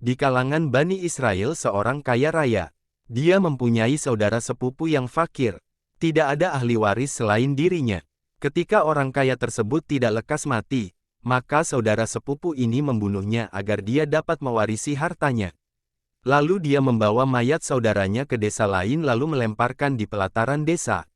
Di kalangan Bani Israel seorang kaya raya. Dia mempunyai saudara sepupu yang fakir. Tidak ada ahli waris selain dirinya. Ketika orang kaya tersebut tidak lekas mati, maka saudara sepupu ini membunuhnya agar dia dapat mewarisi hartanya. Lalu dia membawa mayat saudaranya ke desa lain lalu melemparkan di pelataran desa.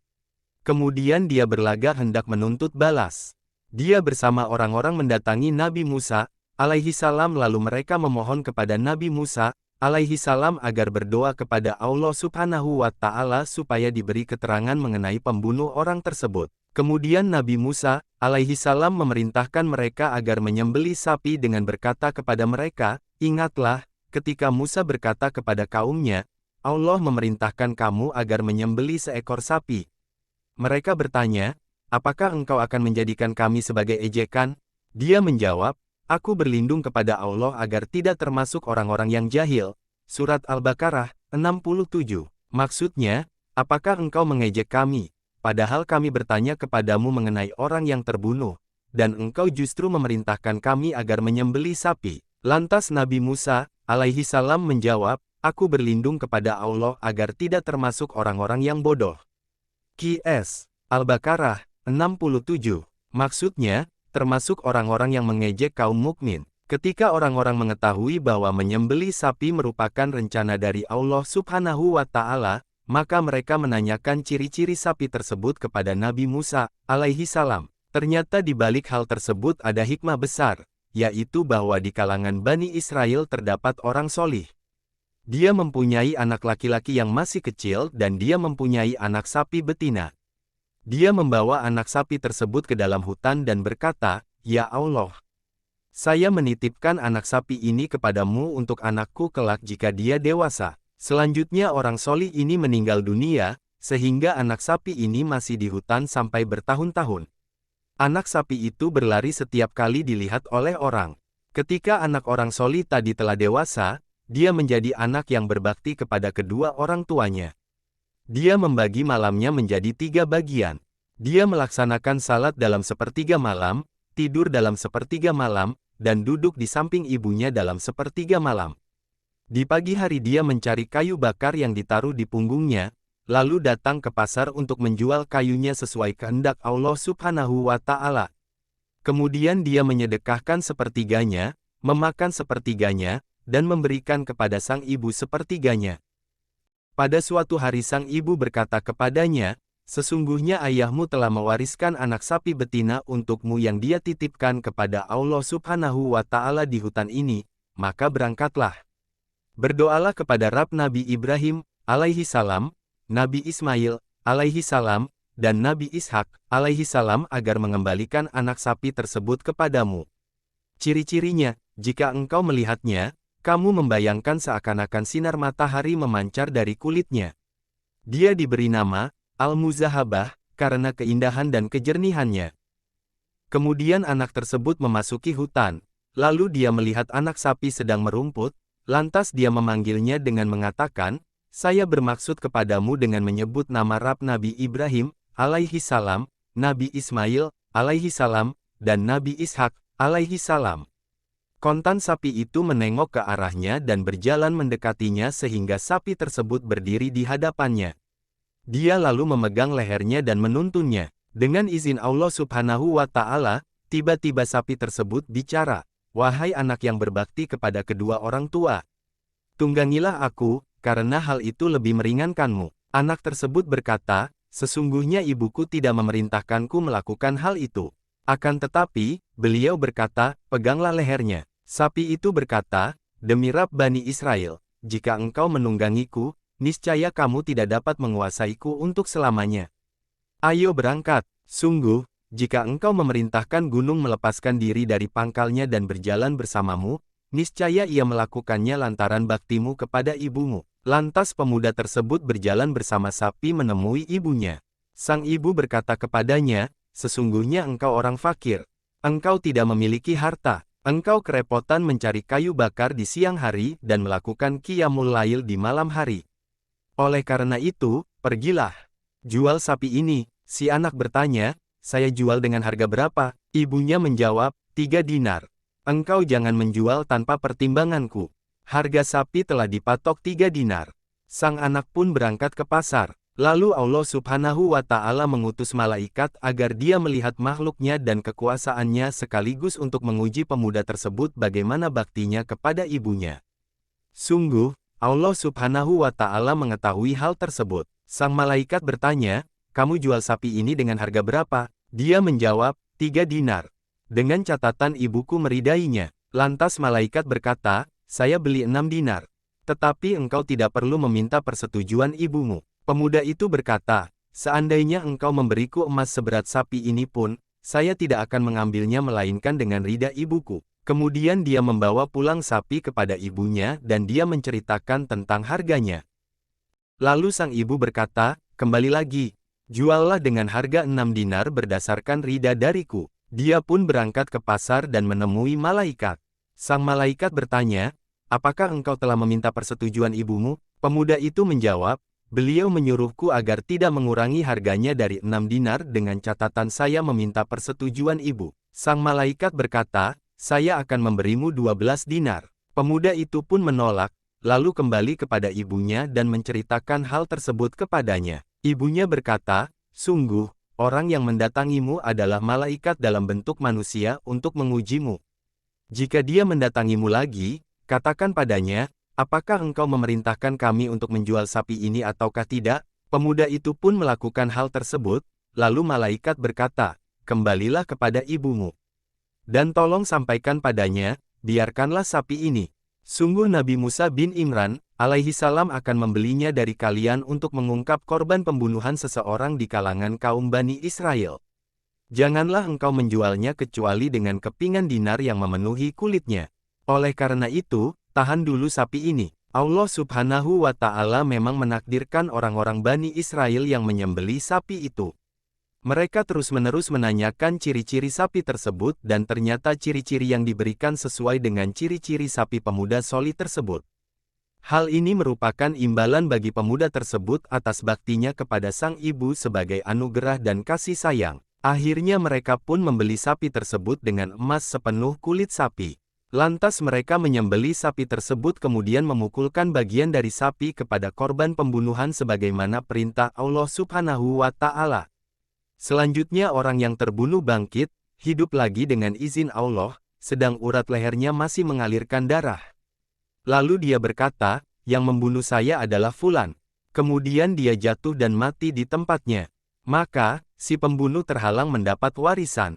Kemudian dia berlagak hendak menuntut balas. Dia bersama orang-orang mendatangi Nabi Musa, alaihi salam, lalu mereka memohon kepada Nabi Musa, alaihi salam, agar berdoa kepada Allah Subhanahu wa Ta'ala supaya diberi keterangan mengenai pembunuh orang tersebut. Kemudian Nabi Musa, alaihi salam, memerintahkan mereka agar menyembelih sapi dengan berkata kepada mereka, "Ingatlah, ketika Musa berkata kepada kaumnya, Allah memerintahkan kamu agar menyembelih seekor sapi." Mereka bertanya, "Apakah engkau akan menjadikan kami sebagai ejekan?" Dia menjawab, "Aku berlindung kepada Allah agar tidak termasuk orang-orang yang jahil." Surat Al-Baqarah 67. Maksudnya, apakah engkau mengejek kami, padahal kami bertanya kepadamu mengenai orang yang terbunuh, dan engkau justru memerintahkan kami agar menyembelih sapi. Lantas Nabi Musa, alaihi salam, menjawab, "Aku berlindung kepada Allah agar tidak termasuk orang-orang yang bodoh." Qs. Al-Baqarah 67. Maksudnya, termasuk orang-orang yang mengejek kaum mukmin. Ketika orang-orang mengetahui bahwa menyembelih sapi merupakan rencana dari Allah Subhanahu wa Ta'ala, maka mereka menanyakan ciri-ciri sapi tersebut kepada Nabi Musa, alaihi salam. Ternyata di balik hal tersebut ada hikmah besar, yaitu bahwa di kalangan Bani Israel terdapat orang solih. Dia mempunyai anak laki-laki yang masih kecil dan dia mempunyai anak sapi betina. Dia membawa anak sapi tersebut ke dalam hutan dan berkata, "Ya Allah, saya menitipkan anak sapi ini kepadamu untuk anakku kelak jika dia dewasa." Selanjutnya orang solih ini meninggal dunia, sehingga anak sapi ini masih di hutan sampai bertahun-tahun. Anak sapi itu berlari setiap kali dilihat oleh orang. Ketika anak orang solih tadi telah dewasa, dia menjadi anak yang berbakti kepada kedua orang tuanya. Dia membagi malamnya menjadi 3 bagian. Dia melaksanakan salat dalam sepertiga malam, tidur dalam sepertiga malam, dan duduk di samping ibunya dalam sepertiga malam. Di pagi hari dia mencari kayu bakar yang ditaruh di punggungnya, lalu datang ke pasar untuk menjual kayunya sesuai kehendak Allah Subhanahu wa Ta'ala. Kemudian dia menyedekahkan sepertiganya, memakan sepertiganya, dan memberikan kepada sang ibu sepertiganya. Pada suatu hari sang ibu berkata kepadanya, "Sesungguhnya ayahmu telah mewariskan anak sapi betina untukmu yang dia titipkan kepada Allah Subhanahu wa Ta'ala di hutan ini, maka berangkatlah. Berdoalah kepada Rabb Nabi Ibrahim, alaihi salam, Nabi Ismail, alaihi salam, dan Nabi Ishak, alaihi salam agar mengembalikan anak sapi tersebut kepadamu. Ciri-cirinya, jika engkau melihatnya, kamu membayangkan seakan-akan sinar matahari memancar dari kulitnya." Dia diberi nama Al-Muzahabah, karena keindahan dan kejernihannya. Kemudian anak tersebut memasuki hutan, lalu dia melihat anak sapi sedang merumput, lantas dia memanggilnya dengan mengatakan, "Saya bermaksud kepadamu dengan menyebut nama Rabb Nabi Ibrahim, alaihi salam, Nabi Ismail, alaihi salam, dan Nabi Ishak, alaihi salam." Kontan sapi itu menengok ke arahnya dan berjalan mendekatinya sehingga sapi tersebut berdiri di hadapannya. Dia lalu memegang lehernya dan menuntunnya. Dengan izin Allah Subhanahu wa Ta'ala, tiba-tiba sapi tersebut bicara, "Wahai anak yang berbakti kepada kedua orang tua, tunggangilah aku, karena hal itu lebih meringankanmu." Anak tersebut berkata, "Sesungguhnya ibuku tidak memerintahkanku melakukan hal itu." Akan tetapi, beliau berkata, "Peganglah lehernya." Sapi itu berkata, "Demi Rabb Bani Israel, jika engkau menunggangiku, niscaya kamu tidak dapat menguasaiku untuk selamanya. Ayo berangkat. Sungguh, jika engkau memerintahkan gunung melepaskan diri dari pangkalnya dan berjalan bersamamu, niscaya ia melakukannya lantaran baktimu kepada ibumu." Lantas pemuda tersebut berjalan bersama sapi menemui ibunya. Sang ibu berkata kepadanya, "Sesungguhnya engkau orang fakir. Engkau tidak memiliki harta. Engkau kerepotan mencari kayu bakar di siang hari dan melakukan qiyamul lail di malam hari. Oleh karena itu, pergilah. Jual sapi ini." Si anak bertanya, "Saya jual dengan harga berapa?" Ibunya menjawab, 3 dinar. "Engkau jangan menjual tanpa pertimbanganku. Harga sapi telah dipatok 3 dinar. Sang anak pun berangkat ke pasar. Lalu Allah Subhanahu wa Ta'ala mengutus malaikat agar dia melihat makhluknya dan kekuasaannya sekaligus untuk menguji pemuda tersebut bagaimana baktinya kepada ibunya. Sungguh, Allah Subhanahu wa Ta'ala mengetahui hal tersebut. Sang malaikat bertanya, "Kamu jual sapi ini dengan harga berapa?" Dia menjawab, 3 dinar. Dengan catatan ibuku meridainya. Lantas malaikat berkata, "Saya beli 6 dinar. Tetapi engkau tidak perlu meminta persetujuan ibumu." Pemuda itu berkata, "Seandainya engkau memberiku emas seberat sapi ini pun, saya tidak akan mengambilnya melainkan dengan ridha ibuku." Kemudian dia membawa pulang sapi kepada ibunya dan dia menceritakan tentang harganya. Lalu sang ibu berkata, "Kembali lagi, juallah dengan harga 6 dinar berdasarkan ridha dariku." Dia pun berangkat ke pasar dan menemui malaikat. Sang malaikat bertanya, "Apakah engkau telah meminta persetujuan ibumu?" Pemuda itu menjawab, "Beliau menyuruhku agar tidak mengurangi harganya dari 6 dinar dengan catatan saya meminta persetujuan ibu." Sang malaikat berkata, "Saya akan memberimu 12 dinar." Pemuda itu pun menolak, lalu kembali kepada ibunya dan menceritakan hal tersebut kepadanya. Ibunya berkata, "Sungguh, orang yang mendatangimu adalah malaikat dalam bentuk manusia untuk mengujimu. Jika dia mendatangimu lagi, katakan padanya, 'Apakah engkau memerintahkan kami untuk menjual sapi ini ataukah tidak?'" Pemuda itu pun melakukan hal tersebut, lalu malaikat berkata, "Kembalilah kepada ibumu. Dan tolong sampaikan padanya, biarkanlah sapi ini. Sungguh Nabi Musa bin Imran, alaihi salam akan membelinya dari kalian untuk mengungkap korban pembunuhan seseorang di kalangan kaum Bani Israel. Janganlah engkau menjualnya kecuali dengan kepingan dinar yang memenuhi kulitnya. Oleh karena itu, tahan dulu sapi ini." Allah Subhanahu wa Ta'ala memang menakdirkan orang-orang Bani Israel yang menyembeli sapi itu. Mereka terus-menerus menanyakan ciri-ciri sapi tersebut dan ternyata ciri-ciri yang diberikan sesuai dengan ciri-ciri sapi pemuda soli tersebut. Hal ini merupakan imbalan bagi pemuda tersebut atas baktinya kepada sang ibu sebagai anugerah dan kasih sayang. Akhirnya mereka pun membeli sapi tersebut dengan emas sepenuh kulit sapi. Lantas mereka menyembeli sapi tersebut kemudian memukulkan bagian dari sapi kepada korban pembunuhan sebagaimana perintah Allah Subhanahu wa Ta'ala. Selanjutnya orang yang terbunuh bangkit, hidup lagi dengan izin Allah, sedang urat lehernya masih mengalirkan darah. Lalu dia berkata, "Yang membunuh saya adalah Fulan." Kemudian dia jatuh dan mati di tempatnya. Maka, si pembunuh terhalang mendapat warisan.